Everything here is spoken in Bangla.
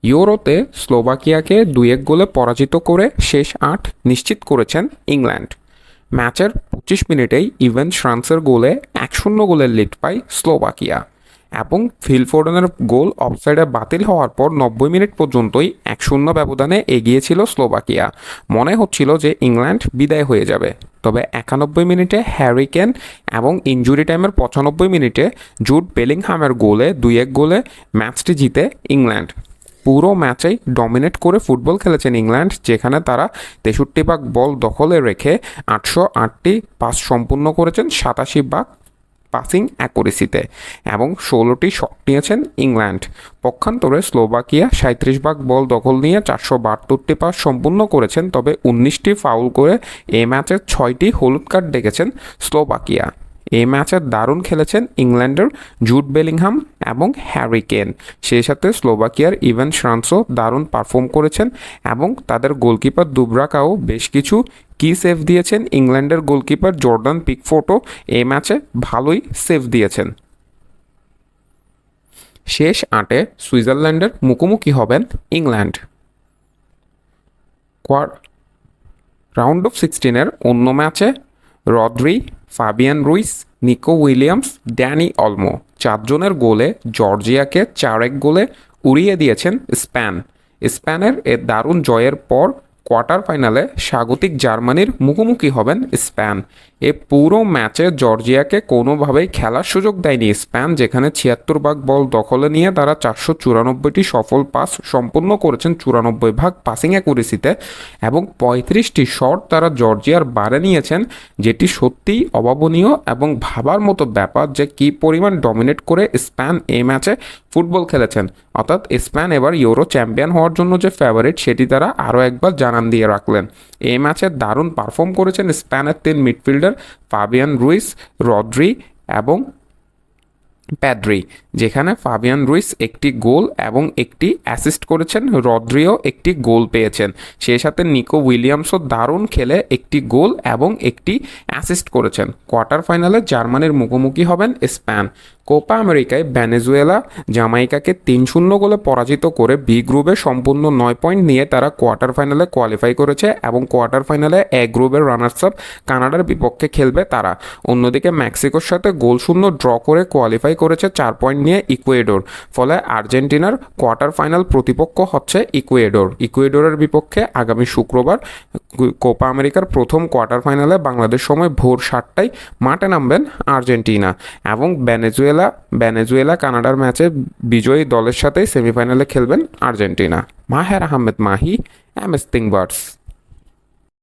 ইউরোতে স্লোভাকিয়াকে 2-1 গোলে পরাজিত করে শেষ 8 নিশ্চিত করেছেন ইংল্যান্ড। ম্যাচের 25 মিনিটেই ইভান শ্রান্সের গোলে 1-0 গোলের লিড পায় স্লোভাকিয়া এবং ফিল ফোডেনের গোল অফসাইডে বাতিল হওয়ার পর 90 মিনিট পর্যন্তই 1-0 ব্যবধানে এগিয়ে ছিল স্লোভাকিয়া। মনে হচ্ছিল যে ইংল্যান্ড বিদায় হয়ে যাবে, তবে 91 মিনিটে হ্যারি কেন এবং ইনজুরি টাইমের 95 মিনিটে জুড বেলিংহামের গোলে 2-1 গোলে ম্যাচটি জিতে ইংল্যান্ড। পুরো ম্যাচেই ডমিনেট করে ফুটবল খেলেছেন ইংল্যান্ড, যেখানে তারা 63 ভাগ বল দখলে রেখে 808টি পাস সম্পূর্ণ করেছেন 87 ভাগ পাসিং অ্যাকুরেসিতে এবং 16টি শট নিয়েছেন ইংল্যান্ড। পক্ষান্তরে স্লোভাকিয়া 37 ভাগ বল দখল নিয়ে 472টি পাস সম্পূর্ণ করেছেন, তবে 19টি ফাউল করে এই ম্যাচে 6টি হলুদ কার্ড দেখেছেন স্লোভাকিয়া। এই ম্যাচে দারুণ খেলেছেন ইংল্যান্ডের জুড বেলিংহাম এবং হ্যারি কেন। সেই সাথে স্লোভাকিয়ার ইভান শ্রান্সও দারুণ পারফর্ম করেছেন এবং তাদের গোলকিপার দুব্রাকাও বেশ কিছু কি সেভ দিয়েছেন। ইংল্যান্ডের গোলকিপার জর্ডান পিকফোর্ডও এই ম্যাচে ভালোই সেভ দিয়েছেন। শেষ 8-এ সুইজারল্যান্ডের মুখোমুখি হবেন ইংল্যান্ড। রাউন্ড অফ 16-এর অন্য ম্যাচে Rodri, Fabien Ruiz, Nico Williams, Dani Olmo 4 জনের গোলে জর্জিয়াকে 4-1 গোলে উড়িয়ে দিয়েছেন স্পেনের এ দারুণ জয়ের পর কোয়ার্টার ফাইনালে স্বাগতিক জার্মানির মুখোমুখি হবেন স্পেন। এ পুরো ম্যাচে জর্জিয়াকে কোনোভাবেই খেলার সুযোগ দেয়নি স্পেন, যেখানে 76 ভাগ বল দখলে নিয়ে তারা 494টি সফল পাস সম্পূর্ণ করেছেন 94 ভাগ পাসিং অ্যাকুরেসিতে এবং 35টি শট তারা জর্জিয়ার বারে নিয়েছেন, যেটি সত্যিই অভাবনীয় এবং ভাবার মতো ব্যাপার যে কী পরিমাণ ডমিনেট করে স্পেন এই ম্যাচে ফুটবল খেলেছেন। অর্থাৎ স্পেন এবার ইউরো চ্যাম্পিয়ন হওয়ার জন্য যে ফেভারিট সেটি তারা আরও একবার জানান দিয়ে রাখলেন। এই ম্যাচে দারুণ পারফর্ম করেছেন স্পেনের 3 মিডফিল্ডার ফাবিয়ান রুইস, রদ্রি এবং প্যাড্রি, যেখানে ফাবিয়ান রুইস একটি গোল এবং একটি অ্যাসিস্ট করেছেন, রদ্রিও একটি গোল পেয়েছেন। সেই সাথে নিকো উইলিয়ামসও দারুণ খেলে একটি গোল এবং একটি অ্যাসিস্ট করেছেন। কোয়ার্টার ফাইনালে জার্মানির মুখোমুখি হবেন স্পেন। কোপা আমেরিকায় ভেনেজুয়েলা জামাইকাকে 3-0 গোলে পরাজিত করে বি গ্রুপে সম্পূর্ণ 9 পয়েন্ট নিয়ে তারা কোয়ার্টার ফাইনালে কোয়ালিফাই করেছে এবং কোয়ার্টার ফাইনালে এ গ্রুপের রানার্স আপ কানাডার বিপক্ষে খেলবে তারা। অন্যদিকে মেক্সিকোর সাথে গোলশূন্য ড্র করে কোয়ালিফাই করেছে 4 পয়েন্ট নিয়ে ইকুয়েডর। ফলে আর্জেন্টিনার কোয়ার্টার ফাইনাল প্রতিপক্ষ হচ্ছে ইকুয়েডরের বিপক্ষে আগামী শুক্রবার কোপা আমেরিকার প্রথম কোয়ার্টার ফাইনালে বাংলাদেশ সময় ভোর 7টায় মাঠে নামবেন আর্জেন্টিনা এবং ভেনেজুয়েলা কানাডার ম্যাচে বিজয়ী দলের সাথে সেমিফাইনালে খেলবেন আর্জেন্টিনা। মাহের আহমেদ মাহি, এমএস থিংবার্স।